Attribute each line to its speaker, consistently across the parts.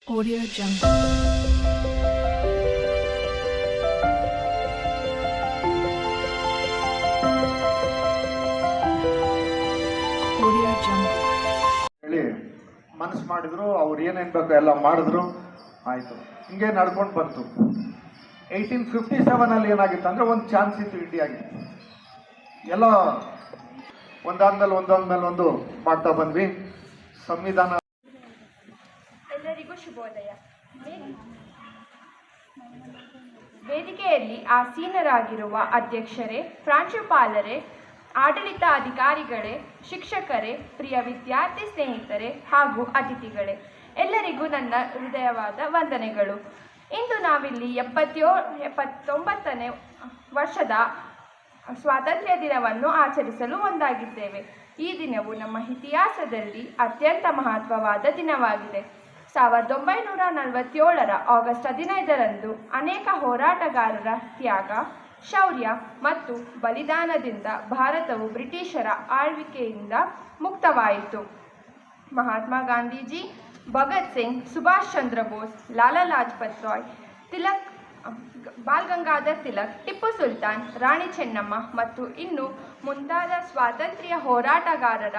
Speaker 1: Audio Jungle. Audio Jungle.
Speaker 2: ಹೇಳಿ ಮನಸ್ಸು ಮಾಡಿದ್ರು, ಅವ್ರು ಏನೇನು ಬೇಕು ಎಲ್ಲ ಮಾಡಿದ್ರು, ಆಯಿತು. ಹಿಂಗೆ ನಡ್ಕೊಂಡು ಬಂತು. 1857 ಏನಾಗಿತ್ತು ಅಂದರೆ ಒಂದು ಚಾನ್ಸ್ ಇತ್ತು ಇಂಡಿಯಾಗೆ. ಎಲ್ಲ ಒಂದಾದ್ಮೇಲೆ ಒಂದು ಮಾಡ್ತಾ ಬಂದ್ವಿ. ಸಂವಿಧಾನ.
Speaker 3: ಎಲ್ಲರಿಗೂ ಶುಭೋದಯ. ವೇದಿಕೆಯಲ್ಲಿ ಆಸೀನರಾಗಿರುವ ಅಧ್ಯಕ್ಷರೇ, ಪ್ರಾಂಶುಪಾಲರೇ, ಆಡಳಿತಾಧಿಕಾರಿಗಳೇ, ಶಿಕ್ಷಕರೇ, ಪ್ರಿಯ ವಿದ್ಯಾರ್ಥಿ ಸ್ನೇಹಿತರೆ ಹಾಗೂ ಅತಿಥಿಗಳೇ, ಎಲ್ಲರಿಗೂ ನನ್ನ ಹೃದಯವಾದ ವಂದನೆಗಳು. ಇಂದು ನಾವಿಲ್ಲಿ 79ನೇ ವರ್ಷದ ಸ್ವಾತಂತ್ರ್ಯ ದಿನವನ್ನು ಆಚರಿಸಲು ಒಂದಾಗಿದ್ದೇವೆ. ಈ ದಿನವು ನಮ್ಮ ಇತಿಹಾಸದಲ್ಲಿ ಅತ್ಯಂತ ಮಹತ್ವವಾದ ದಿನವಾಗಿದೆ. 1947 ಆಗಸ್ಟ್ 15ರಂದು ಅನೇಕ ಹೋರಾಟಗಾರರ ತ್ಯಾಗ, ಶೌರ್ಯ ಮತ್ತು ಬಲಿದಾನದಿಂದ ಭಾರತವು ಬ್ರಿಟಿಷರ ಆಳ್ವಿಕೆಯಿಂದ ಮುಕ್ತವಾಯಿತು. ಮಹಾತ್ಮ ಗಾಂಧೀಜಿ, ಭಗತ್ ಸಿಂಗ್, ಸುಭಾಷ್ ಚಂದ್ರ ಬೋಸ್, ಲಾಲಾ ಲಾಜಪತ್ ರಾಯ್, ತಿಲಕ್, ಬಾಲ್ ಗಂಗಾಧರ್ ತಿಲಕ್, ಟಿಪ್ಪು ಸುಲ್ತಾನ್, ರಾಣಿ ಚೆನ್ನಮ್ಮ ಮತ್ತು ಇನ್ನು ಮುಂತಾದ ಸ್ವಾತಂತ್ರ್ಯ ಹೋರಾಟಗಾರರ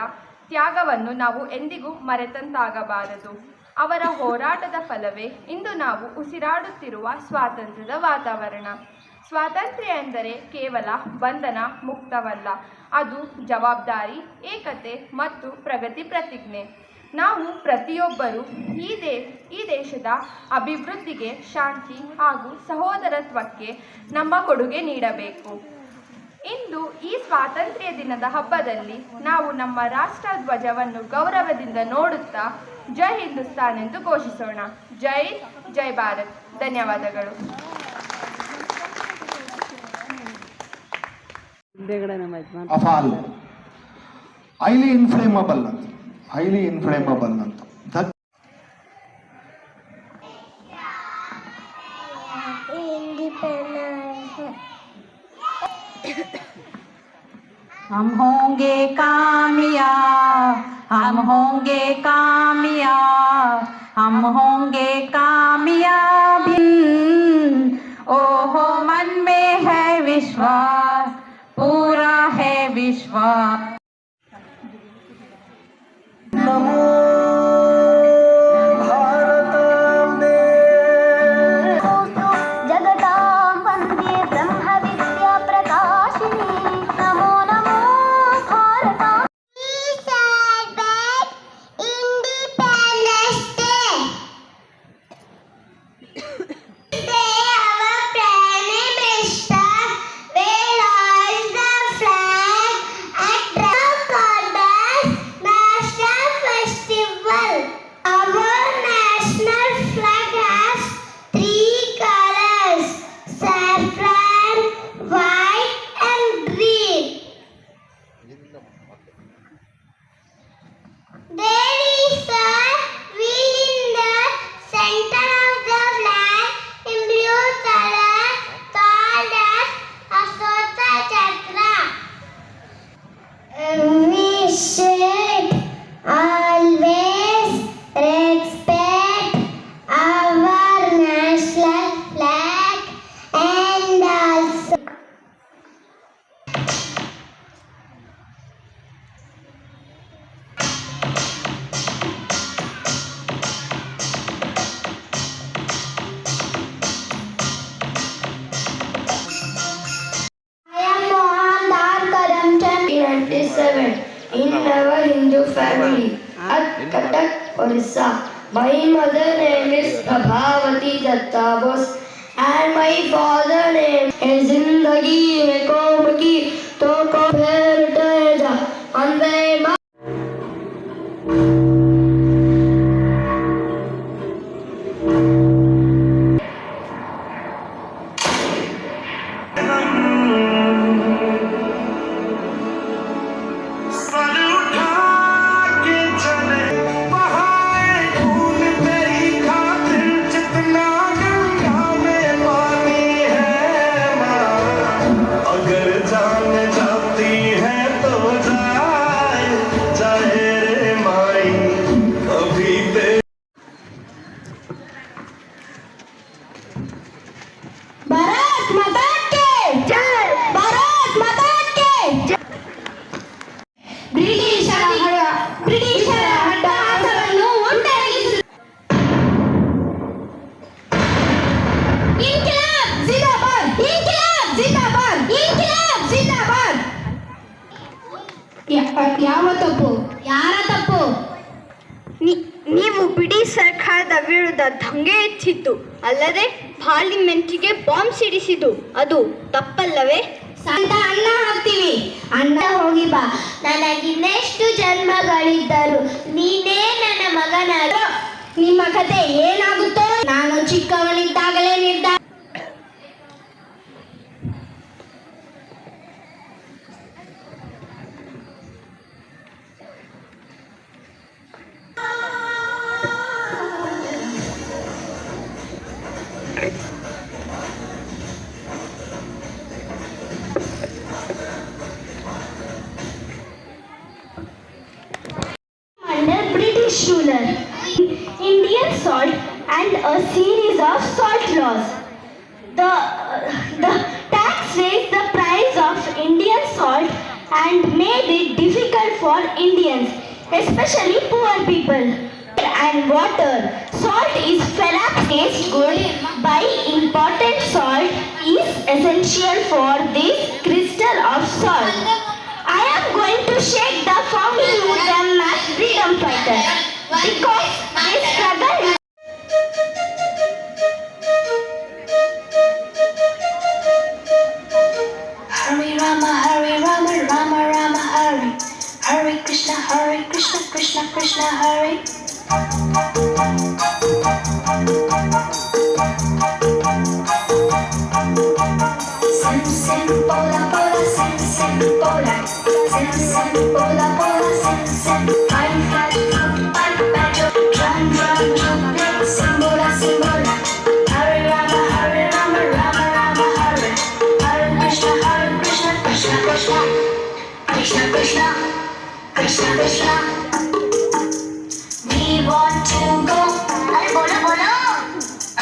Speaker 3: ತ್ಯಾಗವನ್ನು ನಾವು ಎಂದಿಗೂ ಮರೆತಂತಾಗಬಾರದು. ಅವರ ಹೋರಾಟದ ಫಲವೇ ಇಂದು ನಾವು ಉಸಿರಾಡುತ್ತಿರುವ ಸ್ವಾತಂತ್ರ್ಯದ ವಾತಾವರಣ. ಸ್ವಾತಂತ್ರ್ಯ ಎಂದರೆ ಕೇವಲ ಬಂಧನ ಮುಕ್ತವಲ್ಲ, ಅದು ಜವಾಬ್ದಾರಿ, ಏಕತೆ ಮತ್ತು ಪ್ರಗತಿ ಪ್ರತಿಜ್ಞೆ. ನಾವು ಪ್ರತಿಯೊಬ್ಬರೂ ಈ ದೇಶದ ಅಭಿವೃದ್ಧಿಗೆ, ಶಾಂತಿ ಹಾಗೂ ಸಹೋದರತ್ವಕ್ಕೆ ನಮ್ಮ ಕೊಡುಗೆ ನೀಡಬೇಕು. ಇಂದು ಈ ಸ್ವಾತಂತ್ರ್ಯ ದಿನದ ಹಬ್ಬದಲ್ಲಿ ನಾವು ನಮ್ಮ ರಾಷ್ಟ್ರ ಧ್ವಜವನ್ನು ಗೌರವದಿಂದ ನೋಡುತ್ತಾ ಜೈ ಹಿಂದೂಸ್ತಾನ್ ಎಂದು ಘೋಷಿಸೋಣ. ಜೈ ಭಾರತ್. ಧನ್ಯವಾದಗಳು.
Speaker 2: ಅಫಾಲ್ ಹೈಲಿ ಇನ್ಫ್ಲೇಮಬಲ್ ಅಂತ
Speaker 4: हम होंगे कामयाब, हम होंगे कामयाब, हम होंगे कामयाब। ओहो मन में है विश्वास, पूरा है विश्वास।
Speaker 5: In our Hindu family at Cuttack, Orissa. My mother name is Prabhavati Datta Bose and my father name is Zindagi Mekomaki Toko Heritage Ande Ma.
Speaker 6: अगर जान जाती है
Speaker 5: ವಿರುದ್ಧ ದಂಗೆ ಎಚ್ಚಿತು, ಅಲ್ಲದೆ ಪಾರ್ಲಿಮೆಂಟ್ಗೆ ಬಾಂಬ್ ಸಿಡಿಸಿತು. ಅದು ತಪ್ಪಲ್ಲವೇ?
Speaker 6: ಅಂತ ಅನ್ನ ಹಾಕ್ತೀವಿ. ಅನ್ನ ಹೋಗಿ ಬಾ. ನನಗಿನ್ನೆಷ್ಟು ಜನ್ಮಗಳಿದ್ದರು ನೀನೇ ನನ್ನ ಮಗನಾಗ. ನಿಮ್ಮ ಕತೆ ಏನಾಗುತ್ತೋ ನಾನು ಚಿಕ್ಕವನಿದ್ದಾಗಲೇ ನಿರ್ಧಾರ. Under British ruler, Indian salt and a series of salt laws. The tax raised the price of Indian salt and made it difficult for Indians, especially poor people. And water. Salt is ferrous taste good. By important salt is essential for this crystal of salt. I am going to shake the founding them as freedom fighters because they struggle.
Speaker 1: Hare Rama, Rama Rama, Hare. Hare Krishna, Krishna Krishna, Hare. Sim pola pola, sim pola. Sim pola pola, sim. Five five five banjo, drum play. Simbola. Hare Rama, Rama Rama, Hare. Hare Krishna, Krishna Krishna. We want to go. Hare bolo.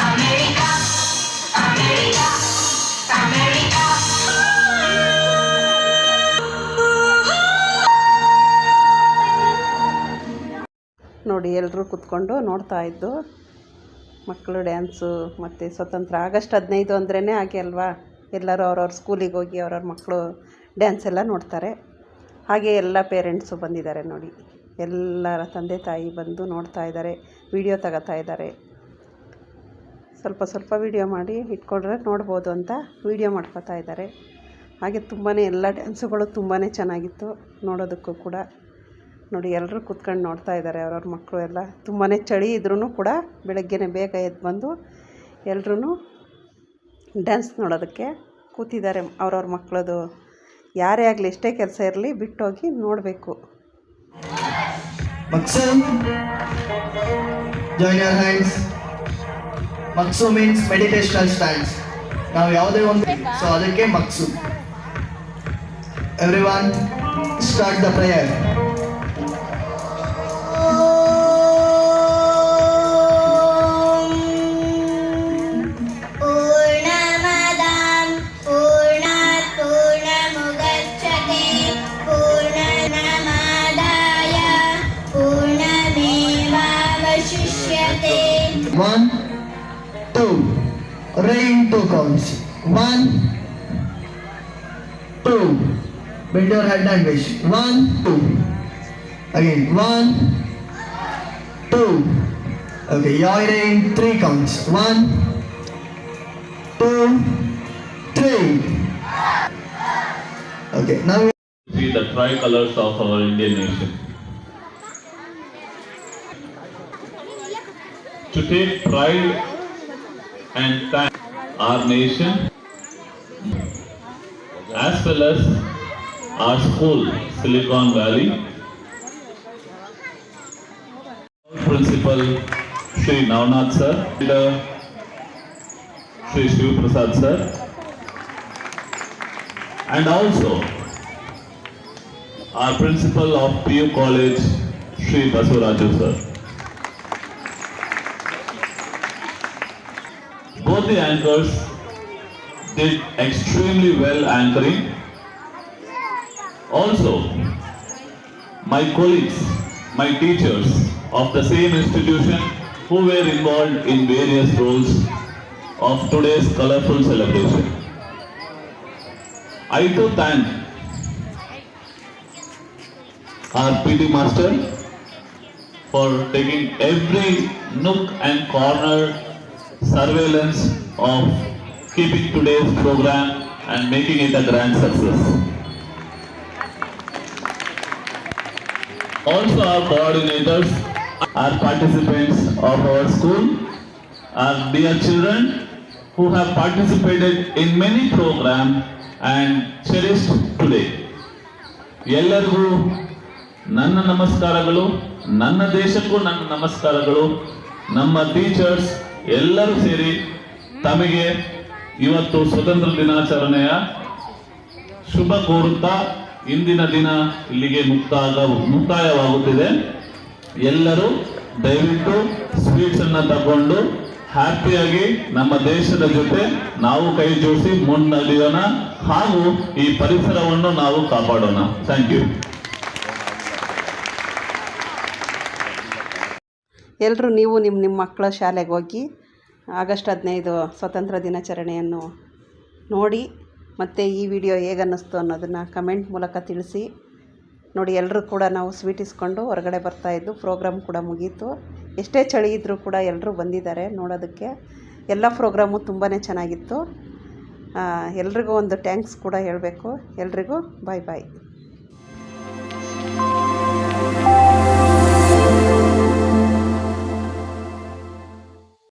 Speaker 1: America.
Speaker 4: ನೋಡಿ ಎಲ್ಲರೂ ಕೂತ್ಕೊಂಡು ನೋಡ್ತಾ ಇದ್ದು ಮಕ್ಕಳು dance. ಮತ್ತು ಸ್ವತಂತ್ರ August 15 ಅಂದ್ರೇ ಹಾಗೆ ಅಲ್ವಾ, ಎಲ್ಲರೂ ಅವ್ರವ್ರ ಸ್ಕೂಲಿಗೆ ಹೋಗಿ ಅವ್ರವ್ರ ಮಕ್ಕಳು ಡ್ಯಾನ್ಸ್ ಎಲ್ಲ ನೋಡ್ತಾರೆ. ಹಾಗೆ ಎಲ್ಲ ಪೇರೆಂಟ್ಸು ಬಂದಿದ್ದಾರೆ ನೋಡಿ, ಎಲ್ಲರ ತಂದೆ ತಾಯಿ ಬಂದು ನೋಡ್ತಾ ಇದ್ದಾರೆ, ವಿಡಿಯೋ ತಗೋತಾ ಇದ್ದಾರೆ. ಸ್ವಲ್ಪ ವಿಡಿಯೋ ಮಾಡಿ ಇಟ್ಕೊಂಡ್ರೆ ನೋಡ್ಬೋದು ಅಂತ ವಿಡಿಯೋ ಮಾಡ್ಕೋತಾ ಇದ್ದಾರೆ. ಹಾಗೆ ತುಂಬಾ ಎಲ್ಲ ಡ್ಯಾನ್ಸುಗಳು ತುಂಬಾ ಚೆನ್ನಾಗಿತ್ತು ನೋಡೋದಕ್ಕೂ ಕೂಡ. ನೋಡಿ ಎಲ್ಲರೂ ಕೂತ್ಕೊಂಡು ನೋಡ್ತಾ ಇದ್ದಾರೆ ಅವ್ರವ್ರ ಮಕ್ಕಳು ಎಲ್ಲ. ತುಂಬಾ ಚಳಿ ಇದ್ರೂ ಕೂಡ ಬೆಳಗ್ಗೆನೇ ಬೇಗ ಎದ್ದು ಬಂದು ಎಲ್ಲರೂ ಡ್ಯಾನ್ಸ್ ನೋಡೋದಕ್ಕೆ ಕೂತಿದ್ದಾರೆ. ಅವ್ರವ್ರ ಮಕ್ಕಳದು ಯಾರೇ ಆಗಲಿ ಎಷ್ಟೇ ಕೆಲಸ ಇರಲಿ ಬಿಟ್ಟೋಗಿ ನೋಡಬೇಕು.
Speaker 7: Maksu, join your hands. Maksu means meditational stance. ನಾವು ಯಾವುದೇ ಒಂದು ಸೊ ಅದಕ್ಕೆ ಮಕ್ಸು. Everyone start the prayer. One, two, rain 2 counts. 1, 2. Bend your head and wish. 1, 2. Again 1, 2. Okay, your rain 3 counts. 1, 2, 3. Okay, now
Speaker 8: see the tricolors of our Indian nation. To take pride and thank our nation as well as our school, Silicon Valley, Principal Shri Navnath Sir, Leader Shri Shiv Prasad Sir, and also our Principal of PU College, Shri Basuraju Sir. Both the anchors did extremely well anchoring. Also, my colleagues, my teachers of the same institution who were involved in various roles of today's colorful celebration. I too thank our PT Master for taking every nook and corner surveillance of keeping today's program and making it a grand success. Also our coordinators, our participants of our school, our dear children who have participated in many programs and cherished today. ಎಲ್ಲರಿಗೂ ನನ್ನ ನಮಸ್ಕಾರಗಳು, ನನ್ನ ದೇಶಕ್ಕೂ ನನ್ನ ನಮಸ್ಕಾರಗಳು. ನಮ್ಮ teachers ಎಲ್ಲರೂ ಸೇರಿ ತಮಗೆ ಇವತ್ತು ಸ್ವತಂತ್ರ ದಿನಾಚರಣೆಯ ಶುಭ ಕೋರುತ್ತಾ ಇಂದಿನ ದಿನ ಇಲ್ಲಿಗೆ ಮುಕ್ತಾಯವಾಗುತ್ತಿದೆ. ಎಲ್ಲರೂ ದಯವಿಟ್ಟು ಸ್ವೀಟ್ಸ್ ಅನ್ನ ತಗೊಂಡು ಹ್ಯಾಪಿಯಾಗಿ ನಮ್ಮ ದೇಶದ ಜೊತೆ ನಾವು ಕೈ ಜೋಡಿಸಿ ಮುನ್ನಡೆಯೋಣ ಹಾಗೂ ಈ ಪರಿಸರವನ್ನು ನಾವು ಕಾಪಾಡೋಣ. Thank you.
Speaker 4: ಎಲ್ಲರೂ ನೀವು ನಿಮ್ಮ ಮಕ್ಕಳ ಶಾಲೆಗೆ ಹೋಗಿ ಆಗಸ್ಟ್ 15 ಸ್ವತಂತ್ರ ದಿನಾಚರಣೆಯನ್ನು ನೋಡಿ ಮತ್ತು ಈ ವಿಡಿಯೋ ಹೇಗನ್ನಿಸ್ತು ಅನ್ನೋದನ್ನು ಕಮೆಂಟ್ ಮೂಲಕ ತಿಳಿಸಿ. ನೋಡಿ, ಎಲ್ಲರೂ ಕೂಡ ನಾವು ಸ್ವೀಟ್ ಇಸ್ಕೊಂಡು ಹೊರಗಡೆ ಬರ್ತಾಯಿದ್ದು. ಪ್ರೋಗ್ರಾಮ್ ಕೂಡ ಮುಗೀತು. ಎಷ್ಟೇ ಚಳಿ ಇದ್ದರೂ ಕೂಡ ಎಲ್ಲರೂ ಬಂದಿದ್ದಾರೆ ನೋಡೋದಕ್ಕೆ. ಎಲ್ಲ ಪ್ರೋಗ್ರಾಮು ತುಂಬಾ ಚೆನ್ನಾಗಿತ್ತು. ಎಲ್ರಿಗೂ ಒಂದು ಥ್ಯಾಂಕ್ಸ್ ಕೂಡ ಹೇಳಬೇಕು. ಎಲ್ರಿಗೂ ಬಾಯ್ ಬಾಯ್.